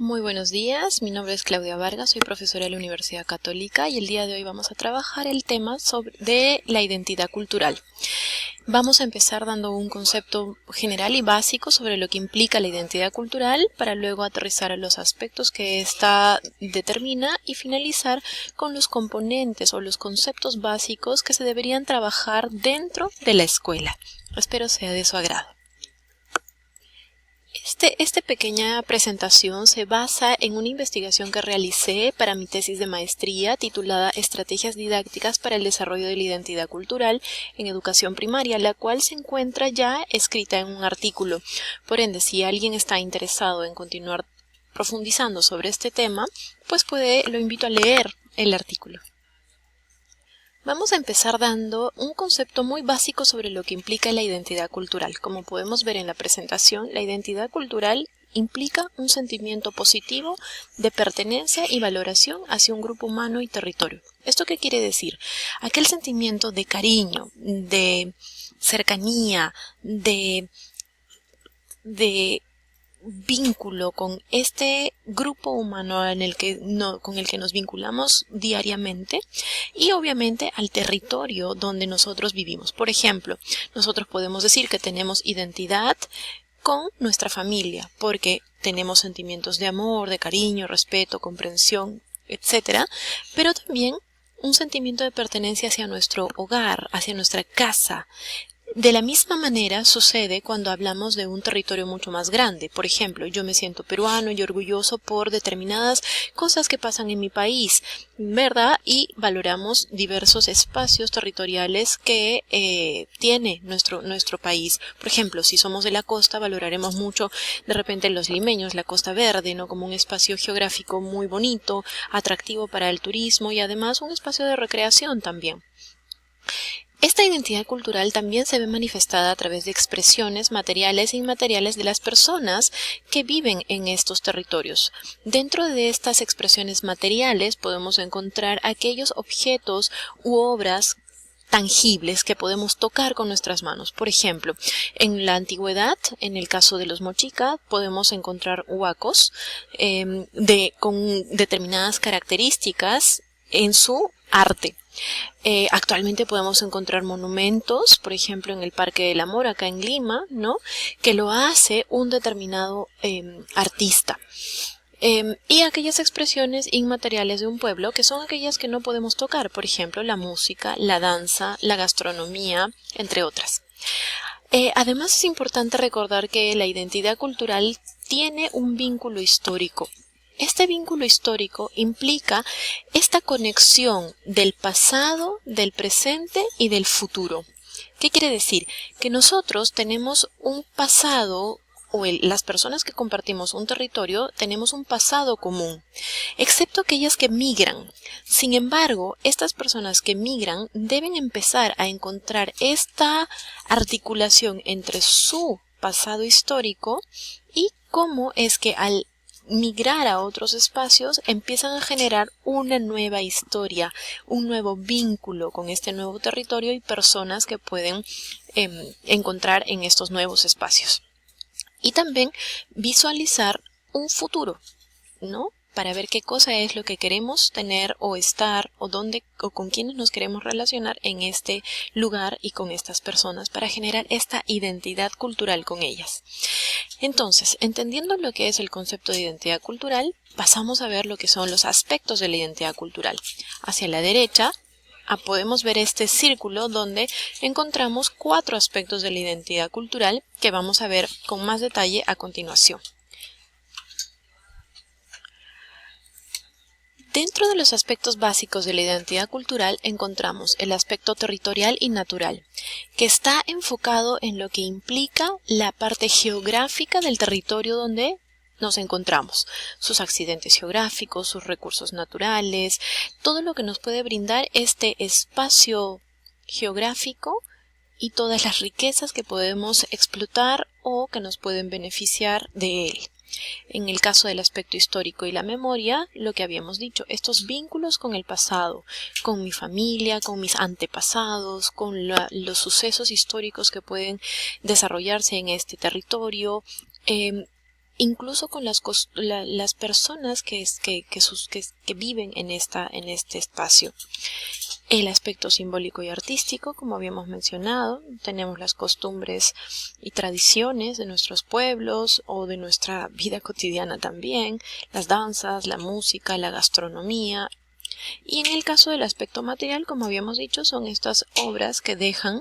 Muy buenos días, mi nombre es Claudia Vargas, soy profesora de la Universidad Católica y el día de hoy vamos a trabajar el tema de la identidad cultural. Vamos a empezar dando un concepto general y básico sobre lo que implica la identidad cultural para luego aterrizar a los aspectos que ésta determina y finalizar con los componentes o los conceptos básicos que se deberían trabajar dentro de la escuela. Espero sea de su agrado. Esta pequeña presentación se basa en una investigación que realicé para mi tesis de maestría titulada Estrategias didácticas para el desarrollo de la identidad cultural en educación primaria, la cual se encuentra ya escrita en un artículo. Por ende, si alguien está interesado en continuar profundizando sobre este tema, pues lo invito a leer el artículo. Vamos a empezar dando un concepto muy básico sobre lo que implica la identidad cultural. Como podemos ver en la presentación, la identidad cultural implica un sentimiento positivo de pertenencia y valoración hacia un grupo humano y territorio. ¿Esto qué quiere decir? Aquel sentimiento de cariño, de cercanía, de vínculo con este grupo humano con el que nos vinculamos diariamente y obviamente al territorio donde nosotros vivimos. Por ejemplo, nosotros podemos decir que tenemos identidad con nuestra familia porque tenemos sentimientos de amor, de cariño, respeto, comprensión, etc. Pero también un sentimiento de pertenencia hacia nuestro hogar, hacia nuestra casa. De la misma manera sucede cuando hablamos de un territorio mucho más grande. Por ejemplo, yo me siento peruano y orgulloso por determinadas cosas que pasan en mi país, ¿verdad? Y valoramos diversos espacios territoriales que tiene nuestro país. Por ejemplo, si somos de la costa, valoraremos mucho de repente los limeños, la Costa Verde, ¿no? Como un espacio geográfico muy bonito, atractivo para el turismo y además un espacio de recreación también. Esta identidad cultural también se ve manifestada a través de expresiones materiales e inmateriales de las personas que viven en estos territorios. Dentro de estas expresiones materiales podemos encontrar aquellos objetos u obras tangibles que podemos tocar con nuestras manos. Por ejemplo, en la antigüedad, en el caso de los mochica, podemos encontrar huacos con determinadas características en su arte. Actualmente podemos encontrar monumentos, por ejemplo en el Parque del Amor acá en Lima, ¿no? Que lo hace un determinado artista. Y aquellas expresiones inmateriales de un pueblo que son aquellas que no podemos tocar, por ejemplo la música, la danza, la gastronomía, entre otras. Además es importante recordar que la identidad cultural tiene un vínculo histórico. Este vínculo histórico implica esta conexión del pasado, del presente y del futuro. ¿Qué quiere decir? Que nosotros tenemos un pasado, las personas que compartimos un territorio, tenemos un pasado común, excepto aquellas que migran. Sin embargo, estas personas que migran deben empezar a encontrar esta articulación entre su pasado histórico y cómo es que al migrar a otros espacios empiezan a generar una nueva historia, un nuevo vínculo con este nuevo territorio y personas que pueden encontrar en estos nuevos espacios. Y también visualizar un futuro, ¿no? Para ver qué cosa es lo que queremos tener o estar o dónde o con quiénes nos queremos relacionar en este lugar y con estas personas para generar esta identidad cultural con ellas. Entonces, entendiendo lo que es el concepto de identidad cultural, pasamos a ver lo que son los aspectos de la identidad cultural. Hacia la derecha podemos ver este círculo donde encontramos 4 aspectos de la identidad cultural que vamos a ver con más detalle a continuación. Dentro de los aspectos básicos de la identidad cultural encontramos el aspecto territorial y natural, que está enfocado en lo que implica la parte geográfica del territorio donde nos encontramos, sus accidentes geográficos, sus recursos naturales, todo lo que nos puede brindar este espacio geográfico y todas las riquezas que podemos explotar o que nos pueden beneficiar de él. En el caso del aspecto histórico y la memoria, lo que habíamos dicho, estos vínculos con el pasado, con mi familia, con mis antepasados, con los sucesos históricos que pueden desarrollarse en este territorio, incluso con las personas que viven en este espacio. El aspecto simbólico y artístico, como habíamos mencionado, tenemos las costumbres y tradiciones de nuestros pueblos o de nuestra vida cotidiana también, las danzas, la música, la gastronomía. Y en el caso del aspecto material, como habíamos dicho, son estas obras que dejan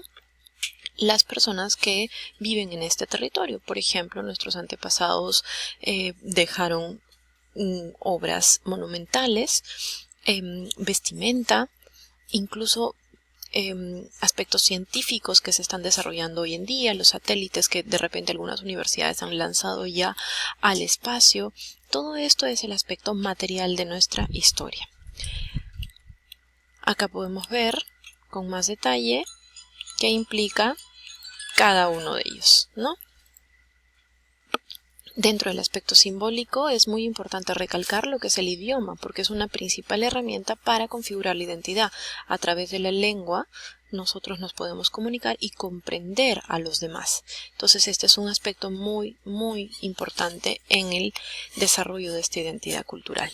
las personas que viven en este territorio. Por ejemplo, nuestros antepasados dejaron obras monumentales, vestimenta, incluso aspectos científicos que se están desarrollando hoy en día, los satélites que de repente algunas universidades han lanzado ya al espacio. Todo esto es el aspecto material de nuestra historia. Acá podemos ver con más detalle qué implica cada uno de ellos, ¿no? Dentro del aspecto simbólico es muy importante recalcar lo que es el idioma, porque es una principal herramienta para configurar la identidad. A través de la lengua nosotros nos podemos comunicar y comprender a los demás. Entonces este es un aspecto muy, muy importante en el desarrollo de esta identidad cultural.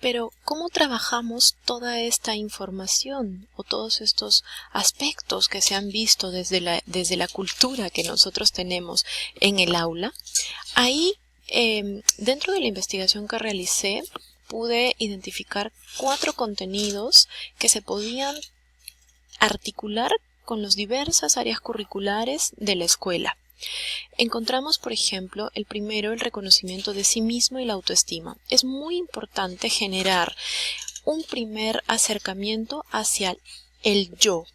Pero, ¿cómo trabajamos toda esta información o todos estos aspectos que se han visto desde la cultura que nosotros tenemos en el aula? Ahí, dentro de la investigación que realicé, pude identificar 4 contenidos que se podían articular con las diversas áreas curriculares de la escuela. Encontramos, por ejemplo, el primero, el reconocimiento de sí mismo y la autoestima. Es muy importante generar un primer acercamiento hacia el yo,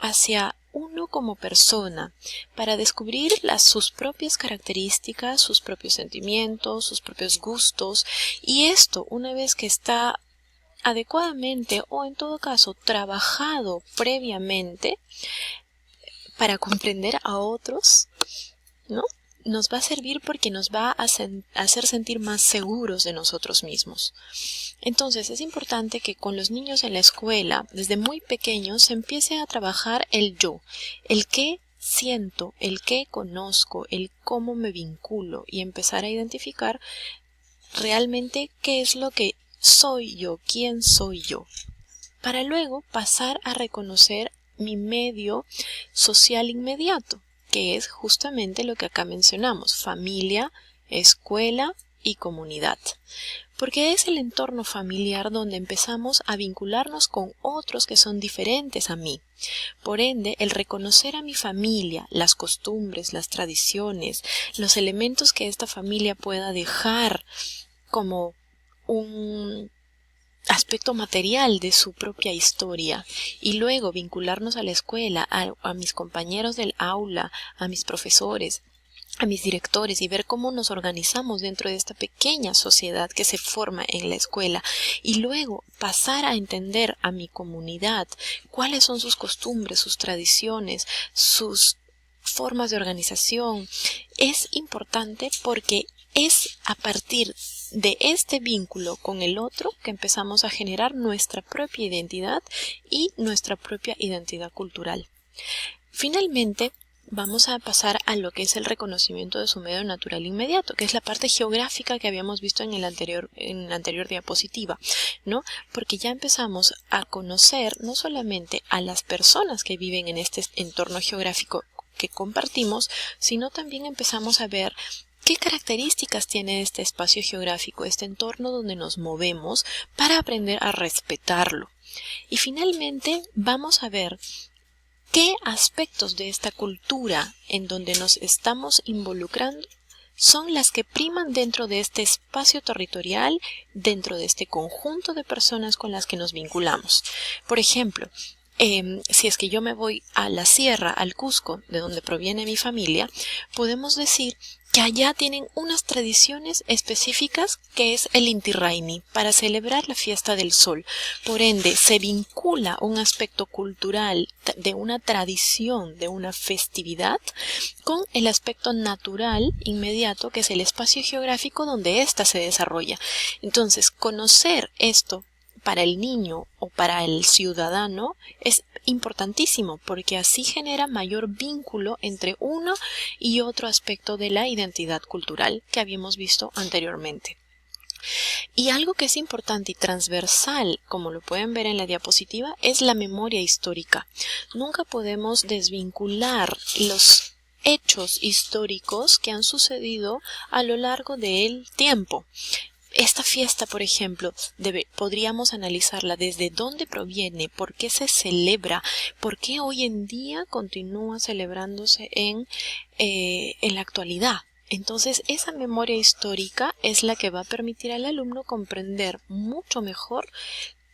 hacia uno como persona, para descubrir sus propias características, sus propios sentimientos, sus propios gustos, y esto, una vez que está adecuadamente o en todo caso trabajado previamente para comprender a otros, ¿no? Nos va a servir porque nos va a hacer sentir más seguros de nosotros mismos. Entonces es importante que con los niños en la escuela, desde muy pequeños, se empiece a trabajar el yo, el qué siento, el qué conozco, el cómo me vinculo y empezar a identificar realmente qué es lo que soy yo, quién soy yo, para luego pasar a reconocer mi medio social inmediato, que es justamente lo que acá mencionamos: familia, escuela y comunidad. Porque es el entorno familiar donde empezamos a vincularnos con otros que son diferentes a mí. Por ende, el reconocer a mi familia, las costumbres, las tradiciones, los elementos que esta familia pueda dejar como un aspecto material de su propia historia, y luego vincularnos a la escuela, a mis compañeros del aula, a mis profesores, a mis directores, y ver cómo nos organizamos dentro de esta pequeña sociedad que se forma en la escuela, y luego pasar a entender a mi comunidad, cuáles son sus costumbres, sus tradiciones, sus formas de organización. Es importante porque es a partir de este vínculo con el otro que empezamos a generar nuestra propia identidad y nuestra propia identidad cultural. Finalmente, vamos a pasar a lo que es el reconocimiento de su medio natural inmediato, que es la parte geográfica que habíamos visto en la anterior diapositiva, ¿no? Porque ya empezamos a conocer no solamente a las personas que viven en este entorno geográfico que compartimos, sino también empezamos a ver qué características tiene este espacio geográfico, este entorno donde nos movemos, para aprender a respetarlo. Y finalmente vamos a ver qué aspectos de esta cultura en donde nos estamos involucrando son las que priman dentro de este espacio territorial, dentro de este conjunto de personas con las que nos vinculamos. Por ejemplo, si es que yo me voy a la sierra, al Cusco, de donde proviene mi familia, podemos decir que allá tienen unas tradiciones específicas, que es el Inti Raymi, para celebrar la fiesta del sol. Por ende, se vincula un aspecto cultural de una tradición, de una festividad, con el aspecto natural inmediato, que es el espacio geográfico donde ésta se desarrolla. Entonces, conocer esto para el niño o para el ciudadano es importantísimo porque así genera mayor vínculo entre uno y otro aspecto de la identidad cultural que habíamos visto anteriormente. Y algo que es importante y transversal, como lo pueden ver en la diapositiva, es la memoria histórica. Nunca podemos desvincular los hechos históricos que han sucedido a lo largo del tiempo. Esta fiesta, por ejemplo, podríamos analizarla desde dónde proviene, por qué se celebra, por qué hoy en día continúa celebrándose en la actualidad. Entonces, esa memoria histórica es la que va a permitir al alumno comprender mucho mejor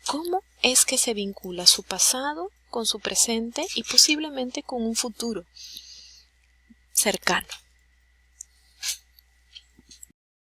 cómo es que se vincula su pasado con su presente y posiblemente con un futuro cercano.